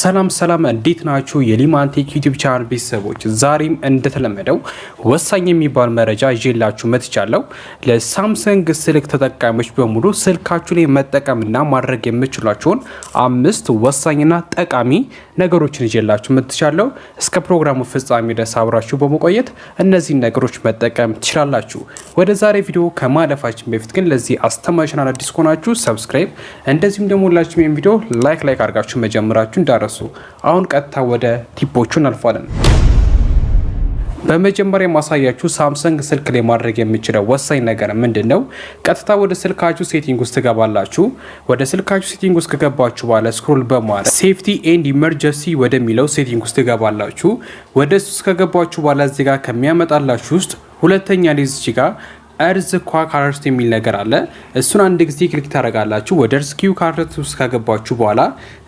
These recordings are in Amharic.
ሰላም እንዴት ናችሁ? የሊማንቴክ ዩቲዩብ ቻናል ቤተሰቦች ዛሬም እንደተለመደው ወሳኝ የሚባል መረጃ ይዤላችሁ መጥቻለሁ። ለሳምሰንግ ስልክ ተጠቃሚዎች በሙሉ ስልካችሁ ላይ መጠቀምና ማድረግ የምትችሏቸውን 5 ወሳኝና ጠቃሚ ነገሮችን ይዤላችሁ መጥቻለሁ። እስከ ፕሮግራሙ ፍጻሜ ድረስ አብራችሁ በመቆየት እነዚህን ነገሮች መጠቀም ትችላላችሁ። ወደ ዛሬ ቪዲዮ ከማለፋችን በፊት ግን ለዚህ አስተማሪ ቻናል አዲስ ከሆናችሁ ሰብስክራይብ፣ እንደዚሁም ደግሞ ሁላችሁም ይሄን ቪዲዮ ላይክ አድርጋችሁ መጀመራችሁ እንዳረሱ። አሁን ቀጥታ ወደ ቲፖቹ እናልፋለን። በመጀመሪያ ማሳያችሁ ሳምሰንግ ስልክ ላይ ማድረግ የምችለው ወሳኝ ነገር ምንድነው? ቀጥታ ወደ ስልካችሁ ሴቲንግ ውስጥ ትገባላችሁ። ወደ ስልካችሁ ሴቲንግ ውስጥ ከገባችሁ በኋላ ስክሮል በማድረግ ሴፍቲ ኤንድ ኢመርጀንሲ ወደሚለው ሴቲንግ ውስጥ ትገባላችሁ። ወደ እሱ ከገባችሁ በኋላ እዚህ ጋር ከሚያመጣላችሁ ውስጥ ሁለተኛ ሊስት ጋር እርዝ ኳክ አለርት የሚል ነገር አለ። እሱን አንድ ጊዜ ክሊክ ታደርጋላችሁ። ወደ እርዝ ኪው ካርት ውስጥ ካገባችሁ በኋላ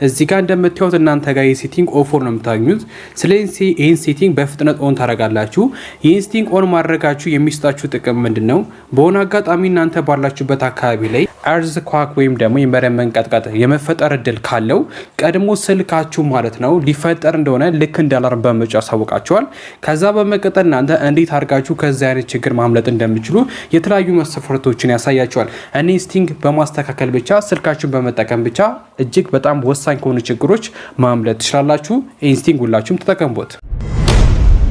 እዚህ ጋር እንደምታዩት እናንተ ጋር የሴቲንግ ኦፍ ነው የምታገኙት። ስለዚህ ይህን ሴቲንግ በፍጥነት ኦን ታደርጋላችሁ። ይህን ሴቲንግ ኦን ማድረጋችሁ የሚሰጣችሁ ጥቅም ምንድነው? በሆነ አጋጣሚ እናንተ ባላችሁበት አካባቢ ላይ እርዝ ኳክ ወይም ደግሞ የመሬት መንቀጥቀጥ የመፈጠር እድል ካለው ቀድሞ ስልካችሁ ማለት ነው ሊፈጠር እንደሆነ ልክ እንደ አላርም በመጫ ያሳውቃችኋል። ከዛ በመቀጠል እናንተ እንዴት አድርጋችሁ ከዚህ አይነት ችግር ማምለጥ እንደምትችሉ የተለያዩ መስፈርቶችን ያሳያቸዋል። እኔ ሴቲንግ በማስተካከል ብቻ ስልካችሁን በመጠቀም ብቻ እጅግ በጣም ወሳኝ ከሆኑ ችግሮች ማምለጥ ትችላላችሁ። ይህን ሴቲንግ ሁላችሁም ተጠቀሙት።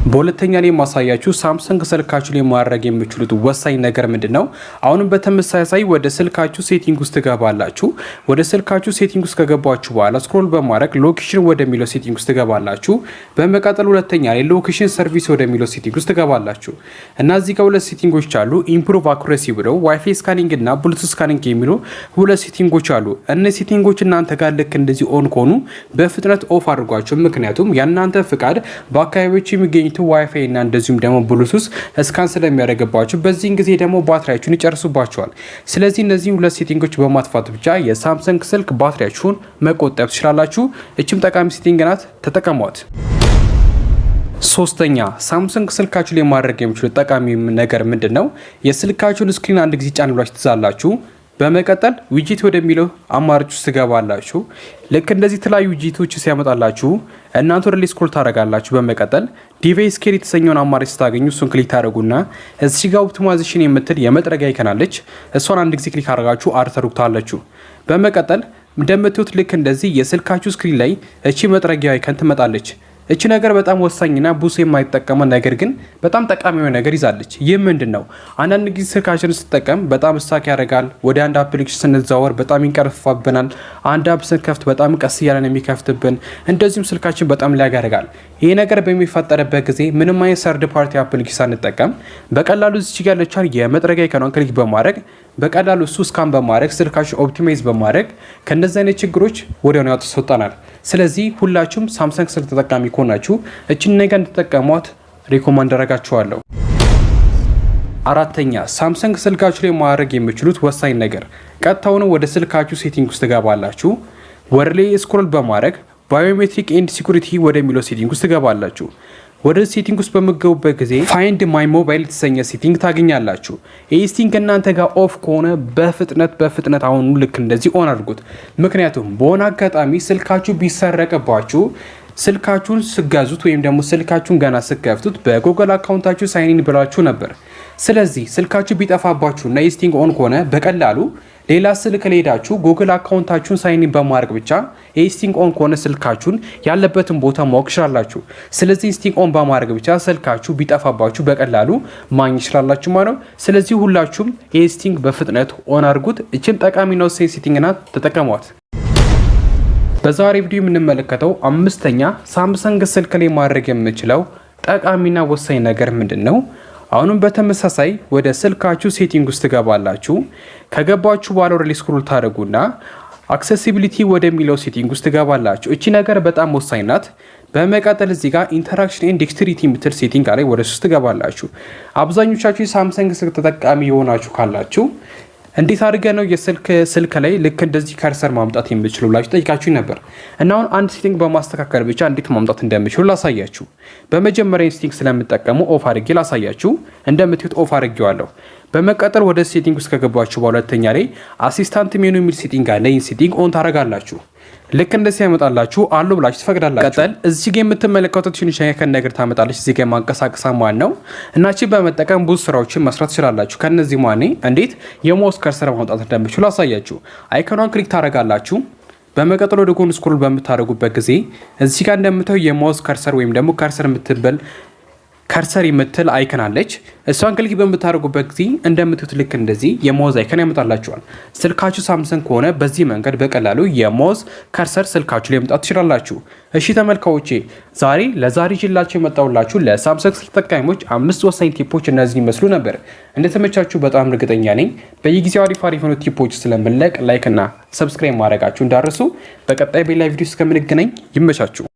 በሁለተኛ ላይ ማሳያችሁ ሳምሰንግ ስልካችሁ ላይ ማድረግ የምትችሉት ወሳኝ ነገር ምንድነው? አሁንም በተመሳሳይ ወደ ስልካችሁ ሴቲንግ ውስጥ ትገባላችሁ። ወደ ስልካችሁ ሴቲንግ ውስጥ ከገባችሁ በኋላ ስክሮል በማድረግ ሎኬሽን ወደሚለው ሴቲንግ ውስጥ ትገባላችሁ። በመቀጠል ሁለተኛ ላይ ሎኬሽን ሰርቪስ ወደሚለው ሴቲንግ ውስጥ ትገባላችሁ እና እዚህ ጋር ሁለት ሴቲንጎች አሉ። ኢምፕሩቭ አኩሬሲ ብለው ዋይፋይ ስካኒንግ እና ብሉቱዝ ስካኒንግ የሚሉ ሁለት ሴቲንጎች አሉ። እነዚህ ሴቲንጎች እናንተ ጋር ልክ እንደዚህ ኦን ከሆኑ በፍጥነት ኦፍ አድርጓቸው። ምክንያቱም ያናንተ ፍቃድ በአካባቢዎች የሚገኙ ዋይፋይ እና እንደዚሁም ደግሞ ብሉቱዝ ስካን ስለሚያደርግባችሁ በዚህን ጊዜ ደግሞ ባትሪያችሁን ይጨርሱባችኋል። ስለዚህ እነዚህ ሁለት ሴቲንጎች በማጥፋት ብቻ የሳምሰንግ ስልክ ባትሪያችሁን መቆጠብ ትችላላችሁ። እችም ጠቃሚ ሴቲንግ ናት፣ ተጠቀሟት። ሶስተኛ ሳምሰንግ ስልካችሁ ላይ ማድረግ የሚችሉት ጠቃሚ ነገር ምንድነው? የስልካችሁን ስክሪን አንድ ጊዜ ጫን ብላችሁ ትዛላችሁ። በመቀጠል ዊጂት ወደሚለው አማራጭ ውስጥ ትገባላችሁ። ልክ እንደዚህ የተለያዩ ዊጂቶች ሲያመጣላችሁ እናንተ ወደ ላይ ስክሮል ታደርጋላችሁ። በመቀጠል ዲቫይስ ኬር የተሰኘውን አማራጭ ስታገኙ እሱን ክሊክ ታደርጉና እዚህ ጋር ኦፕቲማይዜሽን የምትል የመጥረጊያ አይከናለች። እሷን አንድ ጊዜ ክሊክ አድርጋችሁ አርተሩክታላችሁ። በመቀጠል እንደምትዩት ልክ እንደዚህ የስልካችሁ ስክሪን ላይ እቺ መጥረጊያ አይከን ትመጣለች። እቺ ነገር በጣም ወሳኝና ብዙ የማይጠቀመው ነገር ግን በጣም ጠቃሚ የሆነ ነገር ይዛለች። ይህ ምንድነው? አንዳንድ ጊዜ ስልካችን ስትጠቀም በጣም ስታክ ያደርጋል። ወደ አንድ አፕሊኬሽን ስንዛወር በጣም ይንቀርፋብናል። አንድ አፕ ስንከፍት በጣም ቀስ እያለን የሚከፍትብን፣ እንደዚሁም ስልካችን በጣም ላግ ያደርጋል። ይሄ ነገር በሚፈጠርበት ጊዜ ምንም አይነት ሰርድ ፓርቲ አፕሊኬሽን ሳንጠቀም በቀላሉ እዚህ ጋር ያለቻል የመጥረጊያ አይከኗን ክሊክ በማድረግ በቀላሉ እሱ ስካን በማድረግ ስልካችሁ ኦፕቲማይዝ በማድረግ ከነዚህ አይነት ችግሮች ወዲያውኑ ያስወጣናል። ስለዚህ ሁላችሁም ሳምሰንግ ስልክ ተጠቃሚ ከሆናችሁ እችን ነገር እንድትጠቀሟት ሪኮማንድ አደርጋችኋለሁ። አራተኛ ሳምሰንግ ስልካችሁ ላይ ማድረግ የምትችሉት ወሳኝ ነገር ቀጥታውን ወደ ስልካችሁ ሴቲንግ ውስጥ ትገባላችሁ። ወደ ላይ ስክሮል በማድረግ ባዮሜትሪክ ኤንድ ሲኩሪቲ ወደሚለው ሴቲንግ ውስጥ ትገባላችሁ። ወደ ሴቲንግ ውስጥ በመገቡበት ጊዜ ፋይንድ ማይ ሞባይል የተሰኘ ሴቲንግ ታገኛላችሁ። ይህ ሴቲንግ እናንተ ጋር ኦፍ ከሆነ በፍጥነት አሁኑ ልክ እንደዚህ ኦን አድርጉት። ምክንያቱም በሆነ አጋጣሚ ስልካችሁ ቢሰረቅባችሁ ስልካችሁን ስጋዙት ወይም ደግሞ ስልካችሁን ገና ስከፍቱት በጉግል አካውንታችሁ ሳይን ኢን ብላችሁ ነበር። ስለዚህ ስልካችሁ ቢጠፋባችሁና ይህ ሴቲንግ ኦን ከሆነ በቀላሉ ሌላ ስልክ ላይ ሄዳችሁ ጉግል አካውንታችሁን ሳይን ኢን በማድረግ ብቻ ይህ ሴቲንግ ኦን ከሆነ ስልካችሁን ያለበትን ቦታ ማወቅ ትችላላችሁ። ስለዚህ ሴቲንግ ኦን በማድረግ ብቻ ስልካችሁ ቢጠፋባችሁ በቀላሉ ማግኘት ትችላላችሁ ማለት ነው። ስለዚህ ሁላችሁም ይህ ሴቲንግ በፍጥነት ኦን አድርጉት። እችን ጠቃሚ ነው ሴቲንግ ናት፣ ተጠቀሟት። በዛሬ ቪዲዮ የምንመለከተው አምስተኛ ሳምሰንግ ስልክ ላይ ማድረግ የምችለው ጠቃሚና ወሳኝ ነገር ምንድነው? አሁንም በተመሳሳይ ወደ ስልካችሁ ሴቲንግ ውስጥ ትገባላችሁ። ከገባችሁ በኋላ ወደ ስክሮል ታደርጉና አክሰሲቢሊቲ ወደሚለው ሴቲንግ ውስጥ ትገባላችሁ። እቺ ነገር በጣም ወሳኝ ናት። በመቀጠል እዚህ ጋር ኢንተራክሽን ኤንድ ዴክስትሪቲ የምትል ሴቲንግ ላይ ወደ እሱ ትገባላችሁ። አብዛኞቻችሁ የሳምሰንግ ስልክ ተጠቃሚ የሆናችሁ ካላችሁ እንዴት አድርገን ነው ስልክ ላይ ልክ እንደዚህ ከርሰር ማምጣት የምትችሉላችሁ ጠይቃችሁ ነበር እና አሁን አንድ ሴቲንግ በማስተካከል ብቻ እንዴት ማምጣት እንደምትችሉ ላሳያችሁ። በመጀመሪያ ሴቲንግ ስለምጠቀሙ ኦፍ አድርጌ ላሳያችሁ። እንደምትዩት ኦፍ አድርጌዋለሁ። በመቀጠል ወደ ሴቲንግ ውስጥ ከገባችሁ በሁለተኛ ላይ አሲስታንት ሜኑ የሚል ሴቲንግ አለ። ይህን ሴቲንግ ኦን ታደርጋላችሁ። ልክ እንደዚህ ያመጣላችሁ አሉ ብላችሁ ትፈቅዳላችሁ። ቀጠል እዚህ ጋር የምትመለከቱት ትንሽ አይከን ነገር ታመጣለች እዚህ ጋር ማንቀሳቀሳ ማን ነው እናቺ በመጠቀም ብዙ ስራዎችን መስራት ትችላላችሁ። ከነዚህ ማኔ እንዴት የማውስ ከርሰር ማውጣት እንደምትችሉ አሳያችሁ። አይከኗን ክሊክ ታረጋላችሁ። በመቀጠል ወደ ጎን ስክሮል በምታደርጉበት ጊዜ እዚህ ጋር እንደምታዩ የማውስ ከርሰር ወይም ደግሞ ከርሰር የምትበል ከርሰር የምትል አይከን አለች። እሷን ክሊክ በምታደርጉበት ጊዜ እንደምትዩት ልክ እንደዚህ የማውዝ አይከን ያመጣላችኋል። ስልካችሁ ሳምሰንግ ከሆነ በዚህ መንገድ በቀላሉ የማውዝ ከርሰር ስልካችሁ ላይ ማምጣት ትችላላችሁ። እሺ ተመልካቾቼ ለዛሬ ይዤላችሁ የመጣሁላችሁ ለሳምሰንግ ስልክ ተጠቃሚዎች 5 ወሳኝ ቲፖች እነዚህ ይመስሉ ነበር። እንደተመቻችሁ በጣም እርግጠኛ ነኝ። በየጊዜው አሪፍ የሆኑ ቲፖች ስለምንለቅ ላይክ እና ሰብስክራይብ ማድረጋችሁ እንዳትረሱ። በቀጣይ በሌላ ቪዲዮ እስከምንገናኝ ይመቻችሁ።